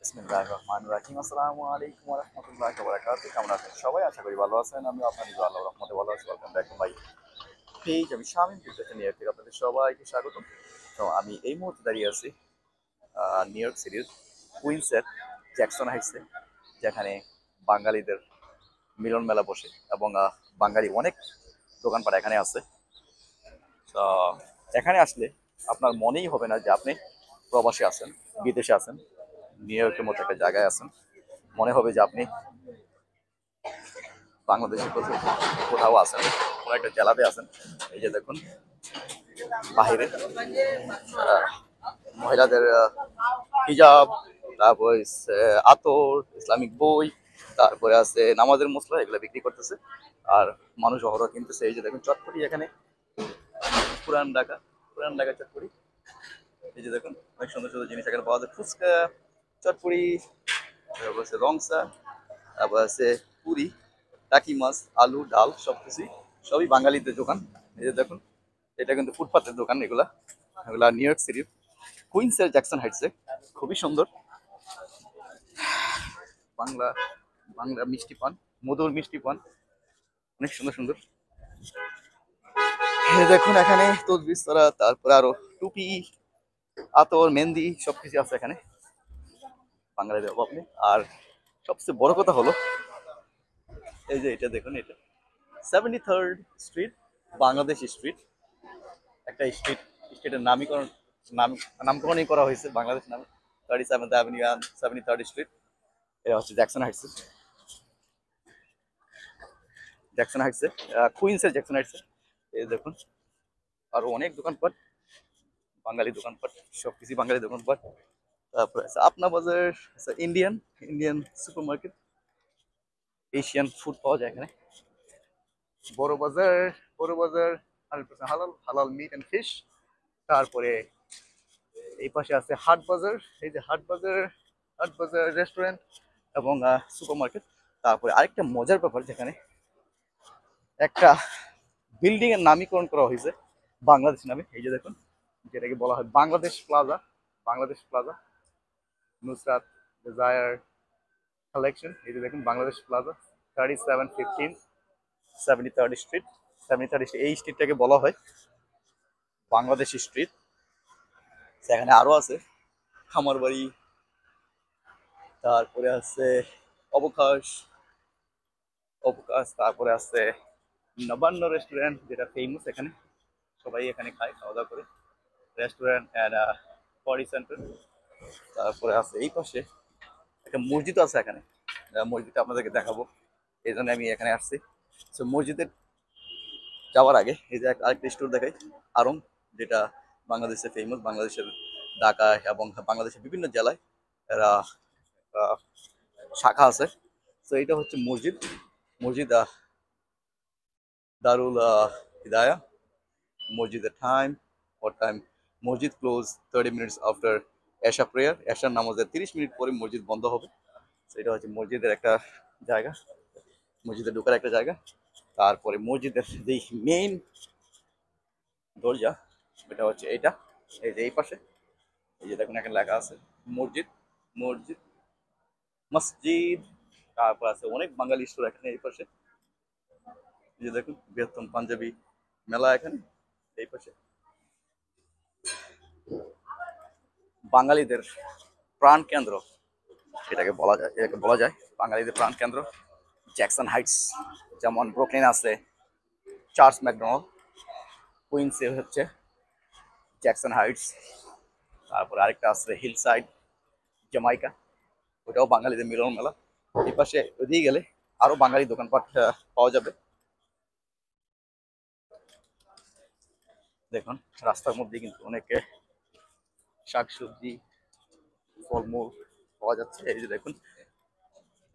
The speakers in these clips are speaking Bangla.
বিসমিল্লাহির রহমানির রহিম। আসসালামু আলাইকুম ওয়া রাহমাতুল্লাহি ওয়া বারাকাতুহু। কেমন আছেন সবাই? আশা করি ভালো আছেন। আমিও আপনাদের আল্লাহর রহমতে ভালো আছি। Welcome back to my page. আমি শামীম ফিটনেস নিউ ইয়র্ক থেকে আপনাদের সবাইকে স্বাগতম। তো আমি এই মুহূর্তে দাঁড়িয়ে আছি নিউ ইয়র্ক সিটির কুইন্সের জ্যাকসন হাইটসে, যেখানে বাঙালিদের মিলন মেলা বসে এবং বাঙালি অনেক দোকানপাট এখানে আছে। তো এখানে আসলে আপনার মনেই হবে না যে আপনি প্রবাসে আছেন, বিদেশে আছেন, নিউ ইয়র্কের মতো একটা জায়গায় আছেন। মনে হবে যে আপনি বাংলাদেশে কোথাও কোথাও আছেন, কোনো একটা জেলাতে আছেন। এই যে দেখুন, বাহিরে মহিলাদের হিজাব, তারপর আতর, ইসলামিক বই, তারপরে আছে নামাজের মশলা, এগুলো বিক্রি করতেছে। আর মানুষ অহরহ কিনতেছে। এই যে দেখুন চটপটি, এখানে পুরান ঢাকা, পুরান ঢাকা চটপটি। এই যে দেখুন অনেক সুন্দর সুন্দর জিনিস এখানে পাওয়া যায়, ফুচকা, চটপটি, তারপর আছে রংসা, তারপর আছে পুরি, টাকি মাছ, আলু, ডাল, সবকিছুই সবই বাঙালিদের দোকান। এই যে দেখুন, এটা কিন্তু ফুটপাতের দোকান। এগুলা এগুলা নিউ ইয়র্ক সিটির কুইন্সের জ্যাকসন হাইটসে। খুবই সুন্দর বাংলা বাংলা মিষ্টি পান, মধুর মিষ্টি পান, অনেক সুন্দর সুন্দর। এই দেখুন এখানে তসবির ছাড়া, তারপরে আরো টুপি, আতর, মেহেন্দি সবকিছু আছে এখানে, বাঙালিদের অভাব নেই। আর সবচেয়ে বড় কথা হলো, এই যে এটা দেখুন, এটা 73rd স্ট্রিট, বাংলাদেশ স্ট্রিট। একটা স্ট্রিটের নামকরণই করা হয়েছে বাংলাদেশ নামে। 37th avenue and 73rd street. এটা হচ্ছে জ্যাকসন হাইটসে, জ্যাকসন হাইটসে কুইন্সের জ্যাকসন হাইটসে। এই দেখুন আরো অনেক দোকানপাট, বাঙালি দোকানপাট, সবকিছু বাঙালি দোকানপাট। তারপরে আছে আপনা বাজার, আছে Indian Indian super market, Asian food পাওয়া যায় এখানে। বড় বাজার, বড় বাজার 100% হালাল, হালাল মিট অ্যান্ড ফিশ। তারপরে এই পাশে আছে হাট বাজার, এই যে হাট বাজার, হাট বাজার রেস্টুরেন্ট এবং সুপার মার্কেট। তারপরে আরেকটা মজার ব্যাপার, যেখানে একটা বিল্ডিং এর নামকরণ করা হয়েছে বাংলাদেশ নামে। এই যে দেখুন, যেটাকে বলা হয় Bangladesh plaza, Bangladesh plaza, Nusrat desire collection. এই যে দেখুন Bangladesh plaza, 3715 73rd street, 73rd street. এই স্ট্রিটটাকে বলা হয় বাংলাদেশ স্ট্রিট। সেখানে আরো আছে খামার বাড়ি, তারপরে আছে অবকাশ, অবকাশ, তারপরে আছে নবান্ন রেস্টুরেন্ট, যেটা ফেমাস এখানে, সবাই এখানে খায়, খাওয়া দাওয়া করে। Restaurant and party centre. তারপরে আছে এই পাশে একটা মসজিদ আছে এখানে, মসজিদটা আপনাদেরকে দেখাবো, এই জন্য আমি এখানে আসছি। তো মসজিদে যাওয়ার আগে এই যে আরেকটা স্টোর দেখাই, আড়ং, যেটা বাংলাদেশে ফেমাস, বাংলাদেশের ঢাকায় এবং বাংলাদেশের বিভিন্ন জেলায় এরা আহ, শাখা আছে। তো এটা হচ্ছে মসজিদ, মসজিদ দারুল হিদায়া। মসজিদের টাইম, what time মসজিদ ক্লোজ 30 minutes after এশা প্রেয়ার, এশার নামাজের 30 মিনিট পরে মসজিদ বন্ধ হবে। তো এটা হচ্ছে মসজিদের একটা জায়গা, মসজিদে ঢোকার একটা জায়গা। তারপরে মসজিদের যেই মেইন দরজা, এটা হচ্ছে এইটা, এই যে এই পাশে, এই যে দেখুন এখানে লেখা আছে মসজিদ, মসজিদ, মসজিদ। তারপর আছে অনেক বাঙালি স্টোর এখানে এই পাশে। এই যে দেখুন বৃহত্তম পাঞ্জাবি মেলা এখানে এই পাশে। বাঙালিদের প্রাণ কেন্দ্র, এটাকে বলা যায়, এটাকে বলা যায় বাঙালিদের প্রাণ কেন্দ্র জ্যাকসন হাইটস। যেমন ব্রুকলিন আছে চার্লস ম্যাকডোনাল্ড, কুইন্সে হচ্ছে জ্যাকসন হাইটস, তারপর আরেকটা আছে হিল সাইড, জামাইকা, ওটাও বাঙালিদের মিলন মেলা। এই পাশে ওদিকে গেলে আরো বাঙালি দোকানপাট পাওয়া যাবে। দেখুন রাস্তার মধ্যে কিন্তু অনেকে শাকসবজি, ফলমূল পাওয়া যাচ্ছে। এই যে দেখুন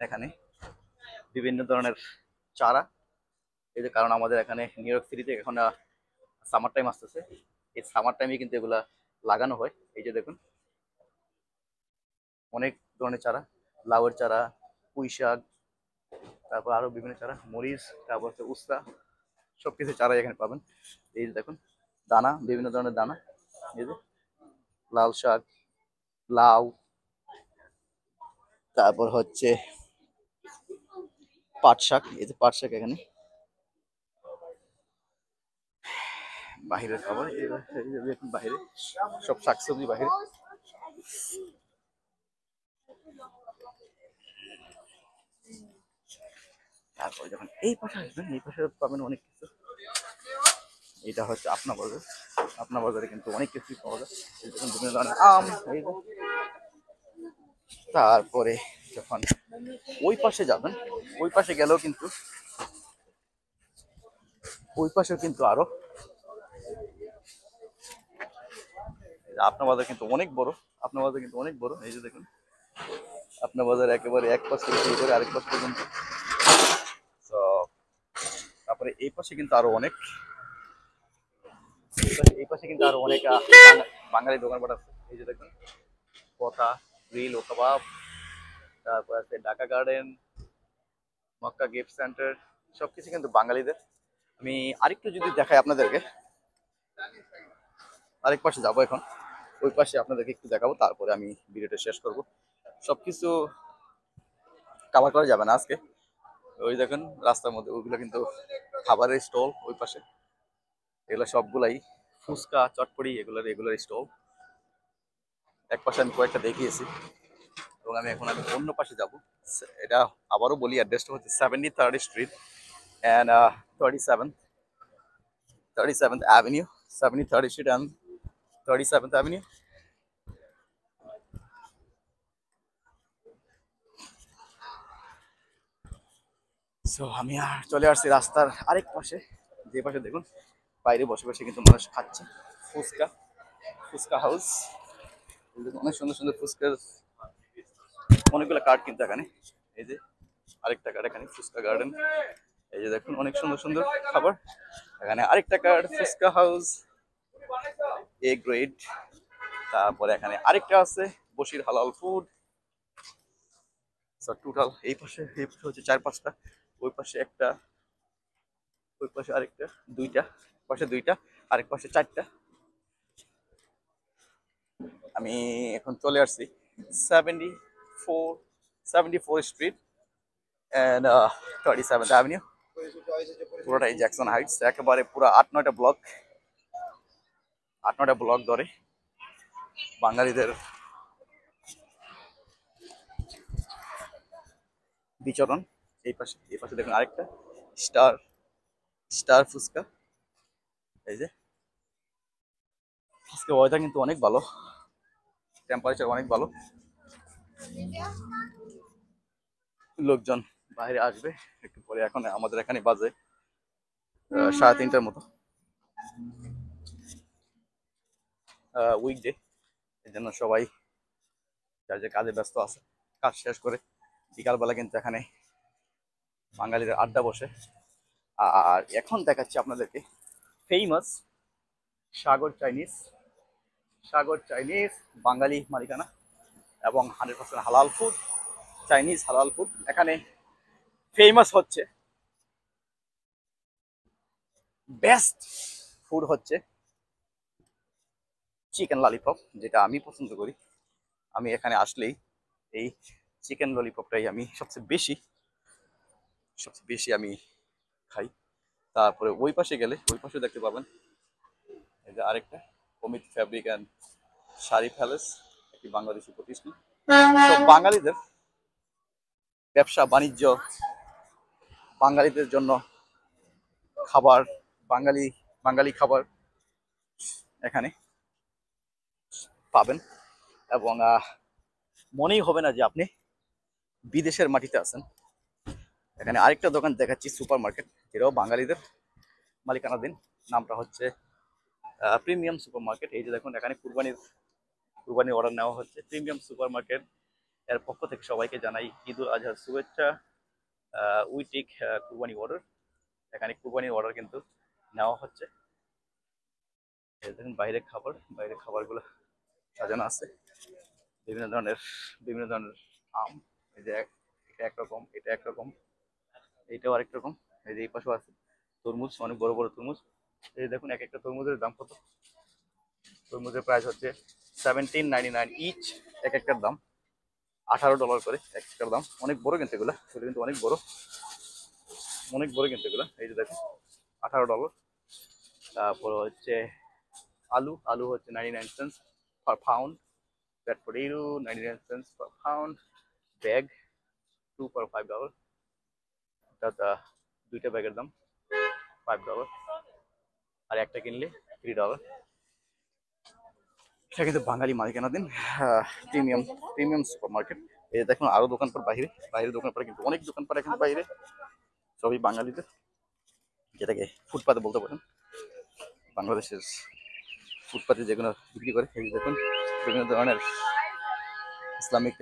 এখানে বিভিন্ন ধরনের চারা, এই যে কারণ আমাদের এখানে নিউ ইয়র্ক সিটিতে এখন সামার টাইম আসতেছে, এই সামার টাইমে কিন্তু এগুলা লাগানো হয়। এই যে দেখুন অনেক ধরনের চারা, লাউয়ের চারা, পুঁই শাক, তারপর আরো বিভিন্ন চারা, মরিচ, তারপর হচ্ছে উস্তা, সবকিছু চারা এখানে পাবেন। এই যে দেখুন দানা, বিভিন্ন ধরনের দানা, এই যে লাল শাক, লাউ, তারপর হচ্ছে পাট শাক, এই যে পাট শাক এখানে বাহিরের খাবার, এই যে দেখুন বাহিরে সব শাকসবজি বাহিরে। তারপর যখন এই পাশে আসবেন এই পাশে পাবেন অনেক কিছু। এটা হচ্ছে আপনা বাজার। আপনা বাজারে কিন্তু অনেক কিছুই পাওয়া যায়, এই দেখুন বিভিন্ন ধরনের আম, এই যে। তারপরে যখন ওই পাশে যাবেন, ওই পাশে গেলেও কিন্তু ওই পাশেও কিন্তু আরো আপনা বাজার কিন্তু অনেক বড়। আপনা বাজার কিন্তু অনেক বড়, এই যে দেখুন আপনা বাজার একেবারে এক পাশ থেকে শুরু করে আরেক পাশ পর্যন্ত। তো তারপরে এই পাশে কিন্তু আরো অনেক, এই পাশে কিন্তু আরো অনেক বাঙালি দোকানপাট আছে, এই যে দেখুন কথা, গ্রিল ও কাবাব, তারপর আছে Dhaka garden, Mecca gift centre, সবকিছু কিন্তু বাঙালিদের। আমি আরেকটু যদি দেখাই আপনাদেরকে, আরেক পাশে যাবো এখন, ওই পাশে আপনাদেরকে একটু দেখাবো, তারপরে আমি ভিডিওটা শেষ করব। সবকিছু কাভার করা যাবে না আজকে। ওই দেখেন রাস্তার মধ্যে ওইগুলো কিন্তু খাবারের স্টল, ওই পাশে এগুলো সবগুলাই ফুচকা চটপটি এগুলোর এগুলোর স্টল। এক পাশে আমি কয়েকটা দেখিয়েছি এবং আমি অন্য পাশে যাব। এটা আবারও বলি, অ্যাড্রেসটা হচ্ছে 73rd street and 37th avenue, 73rd street and 37th avenue. So আমি আর চলে আসছি রাস্তার আরেক পাশে, যে পাশে দেখুন বাইরে বসে বসে কিন্তু মানুষ খাচ্ছে ফুচকা, ফুচকা হাউস। অনেক সুন্দর সুন্দর ফুচকার অনেকগুলো কার্ড কিন্তু এখানে, এই যে আরেকটা কার্ড এখানে ফুচকা গার্ডেন, এই যে দেখুন অনেক সুন্দর সুন্দর খাবার এখানে। আরেকটা card Fuchka house A grade. তারপরে এখানে আরেকটা আছে বশির হালাল ফুড। টোটাল এই পাশে হচ্ছে চার পাঁচটা, ওই পাশে একটা, ওই পাশে আরেকটা, দুইটা পাশে দুইটা, আরেক পাশে চারটা। আমি এখন চলে আসছি 74 74 স্ট্রিট অ্যান্ড 37th অ্যাভিনিউ। পুরোটাই জ্যাকসন হাইটস, একেবারে পুরো 8-9টা ব্লক ধরে বাঙালিদের বিচরণ। এই পাশে দেখুন আরেকটা স্টার, স্টার ফুচকা, এই যে আজকে ওয়েদার কিন্তু অনেক ভালো, টেম্পারেচার অনেক ভালো, লোকজন বাইরে আসবে একটু পরে। এখন আমাদের এখানে বাজে 3:30টার মতো, উইকডে, এই জন্য সবাই যার যে কাজে ব্যস্ত আছে, কাজ শেষ করে বিকালবেলা কিন্তু এখানে বাঙালিদের আড্ডা বসে। আর এখন দেখাচ্ছি আপনাদেরকে ফেমাস সাগর চাইনিজ। সাগর চাইনিজ বাঙালি মালিকানা এবং 100% হালাল ফুড, চাইনিজ হালাল ফুড। এখানে ফেমাস হচ্ছে, বেস্ট ফুড হচ্ছে চিকেন ললিপপ, যেটা আমি পছন্দ করি। আমি এখানে আসলেই এই চিকেন ললিপপটাই আমি সবচেয়ে বেশি আমি খাই। তারপরে ওই পাশে গেলে ওই পাশে দেখতে পাবেন এই যে আরেকটা Amit fabric and sari palace, একটি বাংলাদেশি প্রতিষ্ঠান। তো বাঙালিদের ব্যবসা বাণিজ্য, বাঙালিদের জন্য খাবার, বাঙালি বাঙালি খাবার এখানে পাবেন এবং মনেই হবে না যে আপনি বিদেশের মাটিতে আছেন। এখানে আরেকটা দোকান দেখাচ্ছি সুপার মার্কেট, এটাও বাঙালিদের মালিকানাধীন, নামটা হচ্ছে প্রিমিয়াম সুপার মার্কেট। এই যে দেখুন এখানে কুরবানির অর্ডার নেওয়া হচ্ছে। প্রিমিয়াম সুপার মার্কেট এর পক্ষ থেকে সবাইকে জানাই ঈদ উল আজহার শুভেচ্ছা। উই টেক কুরবানি অর্ডার, এখানে কুরবানির অর্ডার কিন্তু নেওয়া হচ্ছে। দেখুন বাইরের খাবারগুলো সাজানো আছে বিভিন্ন ধরনের আম, এই যে এটা একরকম, এটা একরকম, এইটাও আরেক রকম। এই যে এই পাশেও আছে তরমুজ, অনেক বড় বড় তরমুজ। এই দেখুন এক একটা তরমুজের দাম কত, তরমুজের প্রাইস হচ্ছে 17.99 ইচ, এক একটার দাম। $18 করে এক টাকার দাম। অনেক বড় কিন্তু এগুলা, এগুলো কিন্তু অনেক বড়, অনেক বড় কিন্তু এগুলা। এই যে দেখো $18। তারপর হচ্ছে আলু, আলু হচ্ছে 99 cents per pound. That potato 99 cents per pound. Bag 2 for $5. অর্থাৎ দুইটা ব্যাগের দাম $5 আর একটা কিনলে $3। এটা কিন্তু বাঙালি মালিকানাধীন প্রিমিয়াম প্রিমিয়াম সুপার মার্কেট। এই যে দেখুন আরো দোকানপাট বাইরে, বাইরের দোকানপাট কিন্তু অনেক দোকানপাট এখানে বাইরে, সবই বাঙালিদের, যেটাকে ফুটপাতে বলতে পারেন। বাংলাদেশের ফুটপাতে যেগুলো বিক্রি করে, এই যে দেখুন বিভিন্ন ধরনের ইসলামিক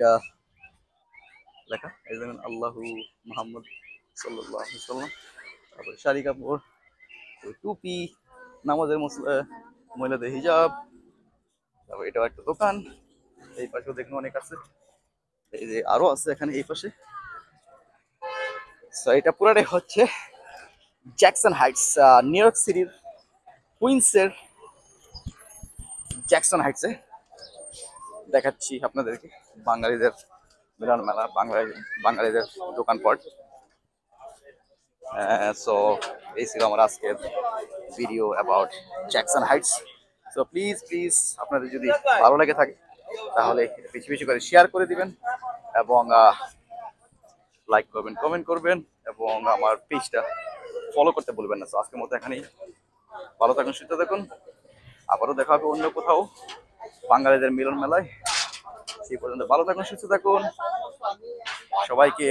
লেখা, এই দেখুন আল্লাহু মুহাম্মদ সাল্লাল্লাহু আলাইহি ওয়াসাল্লাম। তারপরে শাড়ি কাপড়, টুপি, নামাজের মহিলাদের হিজাব। তারপর এটাও একটা দোকান, এই পাশেও দেখুন অনেক আছে, এই যে আরো আছে এখানে এই পাশে। সো এটা পুরাটাই হচ্ছে জ্যাকসন হাইটস, নিউ ইয়র্ক সিটির কুইন্সের জ্যাকসন হাইটসে দেখাচ্ছি আপনাদেরকে বাঙালিদের মিলন মেলা, বাঙালিদের দোকানপাট। সো এই ছিল আমার আজকের video about Jackson Heights. So please please আপনাদের যদি ভালো লেগে থাকে তাহলে বেশি বেশি করে শেয়ার করে দিবেন এবং লাইক করবেন, কমেন্ট করবেন এবং আমার পেজটা ফলো করতে ভুলবেন না। সো আজকের মতো এখানেই, ভালো থাকুন, সুস্থ থাকুন, আবারও দেখা হবে অন্য কোথাও বাঙালিদের মিলন মেলায়। সেই পর্যন্ত ভালো থাকুন, সুস্থ থাকুন, সবাইকে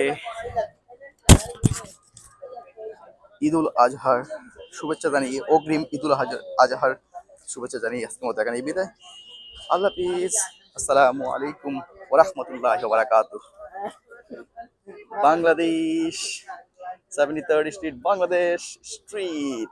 ঈদুল আজহার শুভেচ্ছা জানিয়ে, অগ্রিম ঈদুল আজহার শুভেচ্ছা জানিয়ে আজকের মতো এখানে বিদায়। আল্লাহ হাফিজ, আসসালামু আলাইকুম ওয়া রাহমাতুল্লাহি ওয়া বারাকাতুহু। Bangladesh 73rd street, Bangladesh street.